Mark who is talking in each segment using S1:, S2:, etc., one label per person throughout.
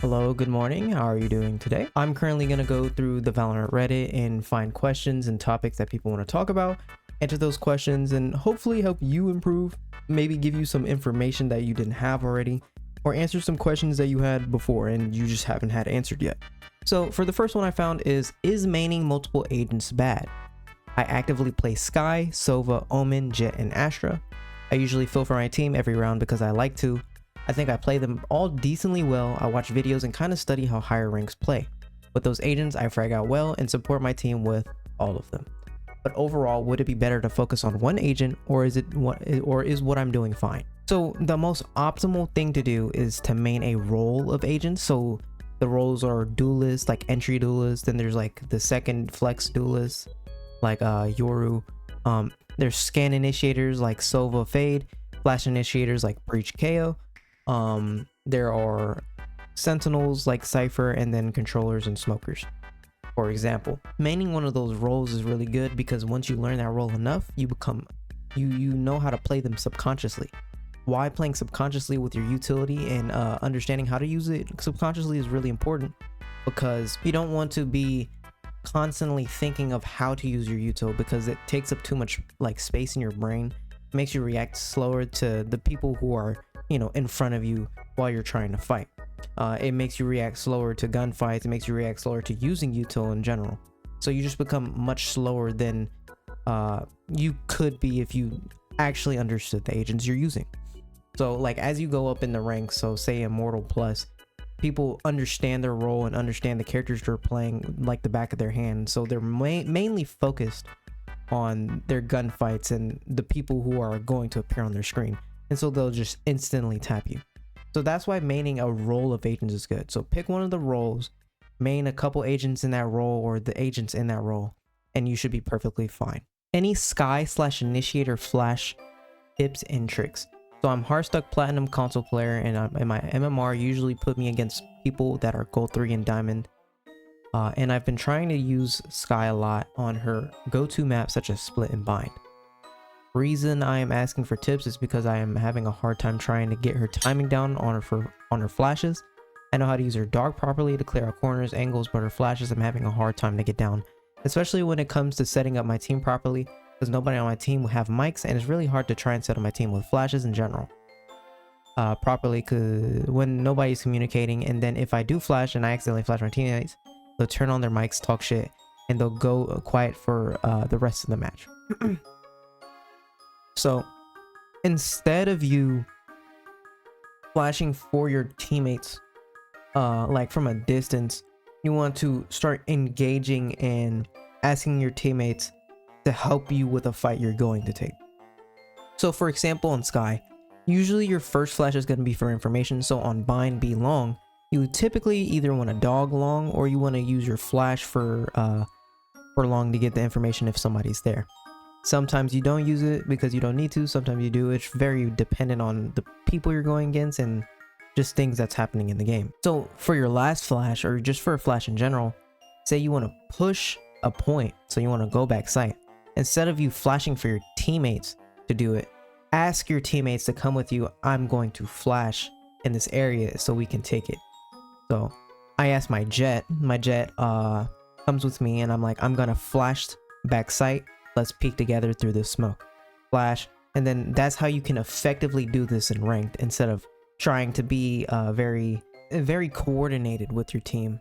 S1: Hello, good morning. How are you doing today? I'm currently going to go through the Valorant Reddit and find questions and topics that people want to talk about, answer those questions, and hopefully help you improve, maybe give you some information that you didn't have already, or answer some questions that you had before and you just haven't had answered yet. So for the first one I found is maining multiple agents bad? I actively play Skye, Sova, Omen, Jett, and Astra. I usually fill for my team every round because I like to. I think I play them all decently well. I watch videos and kind of study how higher ranks play. With those agents, I frag out well and support my team with all of them. But overall, would it be better to focus on one agent, or is what I'm doing fine? So the most optimal thing to do is to main a role of agents. So the roles are duelist, like entry duelist, then there's like the second flex duelist, like Yoru. There's scan initiators like Sova Fade, flash initiators like Breach KO. There are sentinels like Cypher, and then controllers and smokers. For example, maining one of those roles is really good because once you learn that role enough, you know how to play them subconsciously. Why playing subconsciously with your utility and understanding how to use it subconsciously is really important, because you don't want to be constantly thinking of how to use your util, because it takes up too much like space in your brain. It makes you react slower to the people who are in front of you while you're trying to fight. It makes you react slower to gunfights. It makes you react slower to using util in general. So you just become much slower than you could be if you actually understood the agents you're using. So like as you go up in the ranks, so say Immortal Plus, people understand their role and understand the characters they're playing like the back of their hand. So they're mainly focused on their gunfights and the people who are going to appear on their screen. And so they'll just instantly tap you. So that's why maining a role of agents is good. So pick one of the roles, main a couple agents in that role or the agents in that role, and you should be perfectly fine. Any Skye/initiator flash tips and tricks? So I'm Hearthstuck Platinum console player, and my MMR usually put me against people that are Gold 3 and Diamond. And I've been trying to use Skye a lot on her go-to maps such as Split and Bind. Reason I am asking for tips is because I am having a hard time trying to get her timing down on her flashes. I know how to use her dog properly to clear out corners, angles, but her flashes I'm having a hard time to get down, especially when it comes to setting up my team properly, because nobody on my team will have mics, and it's really hard to try and set up my team with flashes in general properly, because when nobody's communicating, and then if I do flash and I accidentally flash my teammates, they'll turn on their mics, talk shit, and they'll go quiet for the rest of the match. So instead of you flashing for your teammates like from a distance, you want to start engaging and asking your teammates to help you with a fight you're going to take. So for example, on Skye, usually your first flash is going to be for information. So on Bind Be Long, you typically either want to dog long, or you want to use your flash for long to get the information if somebody's there. Sometimes you don't use it because you don't need to, sometimes you do. It's very dependent on the people you're going against and just things that's happening in the game. So for your last flash, or just for a flash in general, say you want to push a point, so you want to go back site. Instead of you flashing for your teammates to do it, ask your teammates to come with you. I'm going to flash in this area so we can take it. So I asked my Jett comes with me, and I'm like, I'm gonna flash back site. Let's peek together through this smoke. Flash. And then that's how you can effectively do this in ranked, instead of trying to be very coordinated with your team.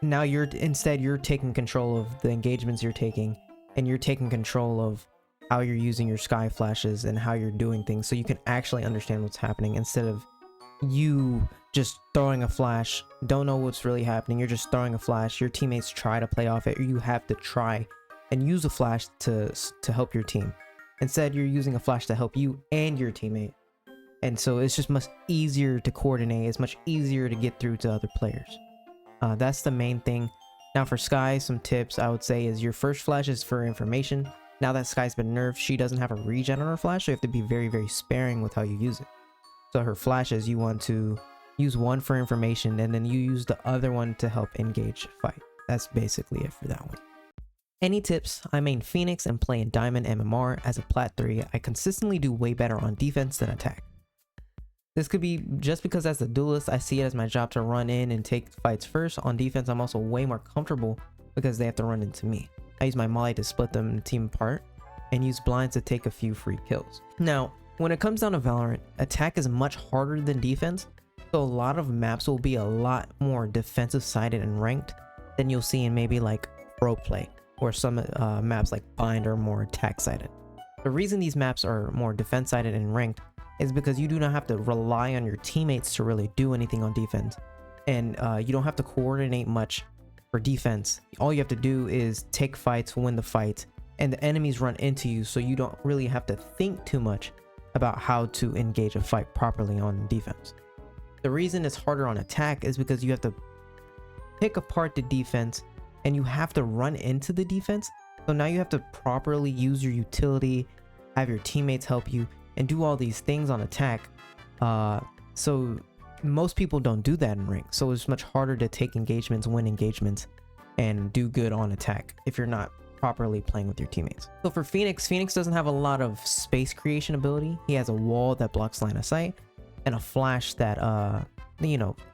S1: Now you're taking control of the engagements you're taking, and you're taking control of how you're using your Skye flashes and how you're doing things, so you can actually understand what's happening, instead of you just throwing a flash, don't know what's really happening. You're just throwing a flash, your teammates try to play off it, or you have to try and use a flash to help your team. Instead, you're using a flash to help you and your teammate, and so it's just much easier to coordinate. It's much easier to get through to other players. That's the main thing. Now for Skye, some tips I would say is your first flash is for information. Now that Skye's been nerfed, she doesn't have a regen on her flash, so you have to be very sparing with how you use it. So her flashes, you want to use one for information, and then you use the other one to help engage fight. That's basically it for that one. Any tips? I main Phoenix and play in Diamond MMR. As a Plat 3, I consistently do way better on defense than attack. This could be just because as a duelist, I see it as my job to run in and take fights first. On defense, I'm also way more comfortable because they have to run into me. I use my molly to split them team apart and use blinds to take a few free kills. Now, when it comes down to Valorant, attack is much harder than defense, so a lot of maps will be a lot more defensive sided and ranked than you'll see in maybe like pro play, or some maps like bind are more attack sided. The reason these maps are more defense sided and ranked is because you do not have to rely on your teammates to really do anything on defense, and you don't have to coordinate much for defense. All you have to do is take fights, win the fight, and the enemies run into you, so you don't really have to think too much about how to engage a fight properly on defense. The reason it's harder on attack is because you have to pick apart the defense and you have to run into the defense. So now you have to properly use your utility, have your teammates help you, and do all these things on attack. So most people don't do that in rank, so it's much harder to take engagements, win engagements, and do good on attack if you're not properly playing with your teammates. So for Phoenix doesn't have a lot of space creation ability. He has a wall that blocks line of sight and a flash that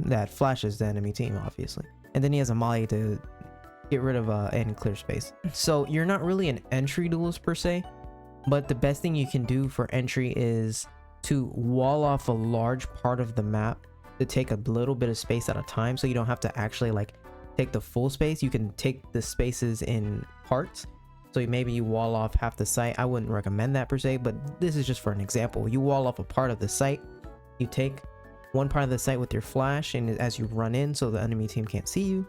S1: that flashes the enemy team, obviously, and then he has a molly to get rid of and clear space. So you're not really an entry duelist per se, but the best thing you can do for entry is to wall off a large part of the map to take a little bit of space at a time, so you don't have to actually like take the full space. You can take the spaces in parts, so maybe you wall off half the site. I wouldn't recommend that per se, but this is just for an example. You wall off a part of the site, you take one part of the site with your flash, and as you run in so the enemy team can't see you,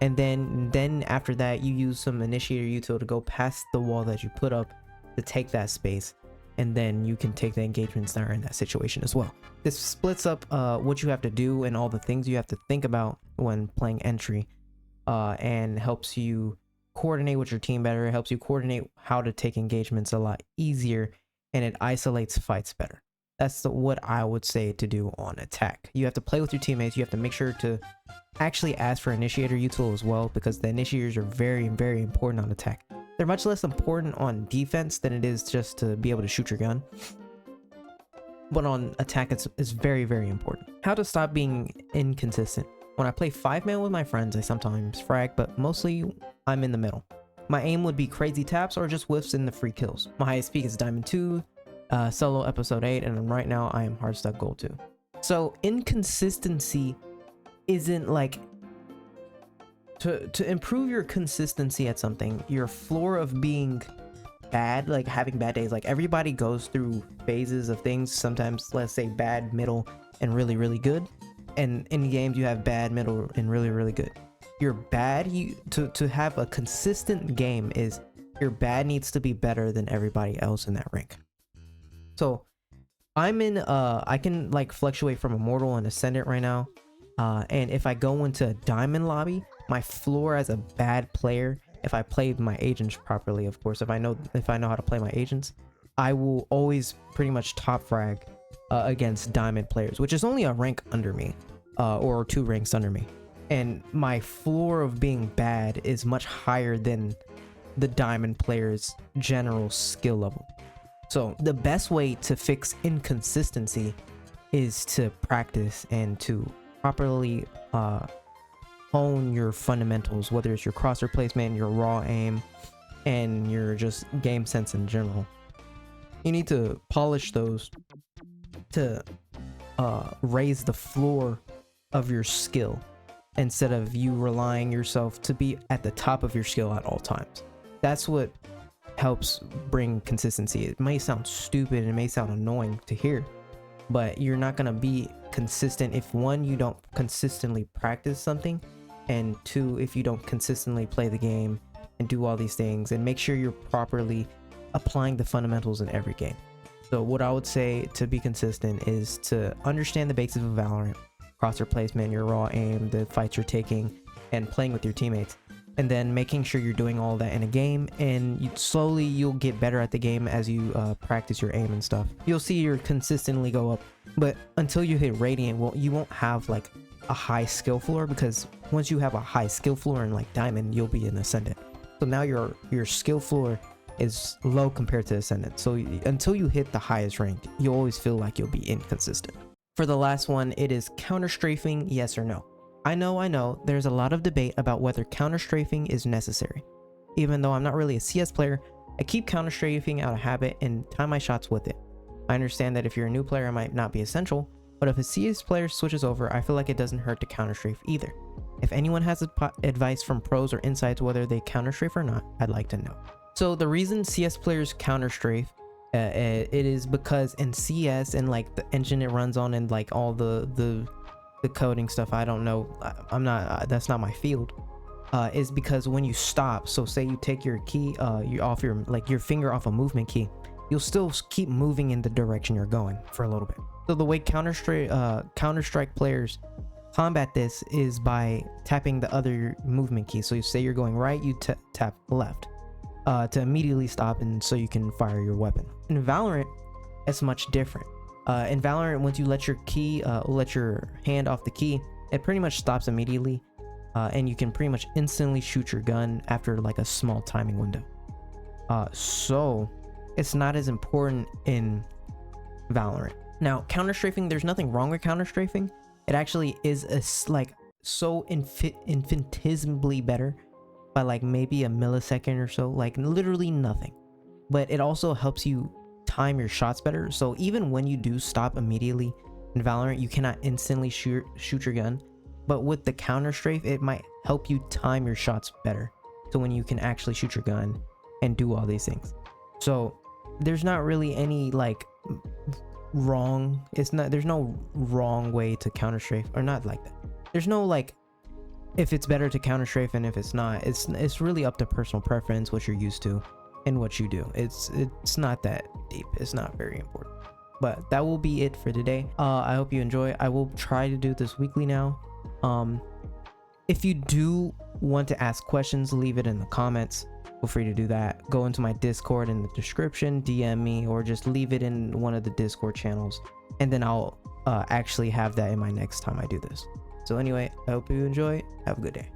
S1: and then after that you use some initiator util to go past the wall that you put up to take that space, and then you can take the engagements that are in that situation as well. This splits up what you have to do and all the things you have to think about when playing entry, and helps you coordinate with your team better. It helps you coordinate how to take engagements a lot easier, and it isolates fights better. That's what I would say to do on attack. You have to play with your teammates. You have to make sure to actually ask for initiator util as well, because the initiators are very, very important on attack. They're much less important on defense than it is just to be able to shoot your gun, but on attack it's very, very important. How to stop being inconsistent. When I play 5-man with my friends, I sometimes frag, but mostly I'm in the middle. My aim would be crazy taps or just whiffs in the free kills. My highest peak is Diamond 2, solo episode 8, and right now I am hard stuck gold 2. So inconsistency isn't like to improve your consistency at something. Your floor of being bad, like having bad days, like everybody goes through phases of things. Sometimes, let's say bad, middle, and really, really good. And in games you have bad, middle, and really, really good. Your bad, to have a consistent game, is your bad needs to be better than everybody else in that rank. So I'm in I can like fluctuate from Immortal and Ascendant right now, and if I go into a Diamond lobby, my floor as a bad player, if I play my agents properly, of course, if I know how to play my agents, I will always pretty much top frag against Diamond players, which is only a rank under me, or 2 ranks under me, and my floor of being bad is much higher than the Diamond players' general skill level. So the best way to fix inconsistency is to practice and to properly hone your fundamentals, whether it's your crosshair placement, your raw aim, and your just game sense in general. You need to polish those to raise the floor of your skill, instead of you relying yourself to be at the top of your skill at all times. That's what helps bring consistency. It may sound stupid and it may sound annoying to hear, but you're not gonna be consistent if, 1, you don't consistently practice something, and 2, if you don't consistently play the game and do all these things and make sure you're properly applying the fundamentals in every game. So what I would say to be consistent is to understand the basics of Valorant, crosshair placement, your raw aim, the fights you're taking, and playing with your teammates, and then making sure you're doing all that in a game, and you'll get better at the game as you practice your aim and stuff. You'll see you consistently go up, but until you hit Radiant, well, you won't have like a high skill floor, because once you have a high skill floor in like Diamond, you'll be in Ascendant. So now your skill floor is low compared to Ascendant. So until you hit the highest rank, you always feel like you'll be inconsistent. For the last one, it is counter strafing, yes or no. I know, there's a lot of debate about whether counter strafing is necessary. Even though I'm not really a CS player, I keep counter strafing out of habit and time my shots with it. I understand that if you're a new player, it might not be essential, but if a CS player switches over, I feel like it doesn't hurt to counter strafe either. If anyone has advice from pros or insights whether they counter strafe or not, I'd like to know. So the reason CS players counter strafe, it is because in CS and like the engine it runs on and like all the coding stuff, I don't know, I'm not, that's not my field, is because when you stop, so say you take your key, you off your, like your finger off a movement key, you'll still keep moving in the direction you're going for a little bit. So the way Counter-Strike players combat this is by tapping the other movement key. So you say you're going right, you tap left to immediately stop, and so you can fire your weapon. In Valorant, it's much different. In Valorant, once you let your hand off the key, it pretty much stops immediately, and you can pretty much instantly shoot your gun after like a small timing window. So it's not as important in Valorant. Now, counter strafing, there's nothing wrong with counter strafing. It actually is like so infinitesimally better by like maybe a millisecond or so, like literally nothing. But it also helps you time your shots better. So even when you do stop immediately in Valorant, you cannot instantly shoot your gun. But with the counter strafe, it might help you time your shots better. So when you can actually shoot your gun and do all these things. So there's not really any like wrong, there's no wrong way to counter strafe, or not like that. There's no like if it's better to counter strafe and if it's not. It's really up to personal preference, what you're used to and what you do. It's not that deep. It's not very important. But that will be it for today. I hope you enjoy. I will try to do this weekly now. If you do want to ask questions, leave it in the comments. Feel free to do that. Go into my Discord in the description, DM me, or just leave it in one of the Discord channels, and then I'll actually have that in my next time I do this. So anyway, I hope you enjoy. Have a good day.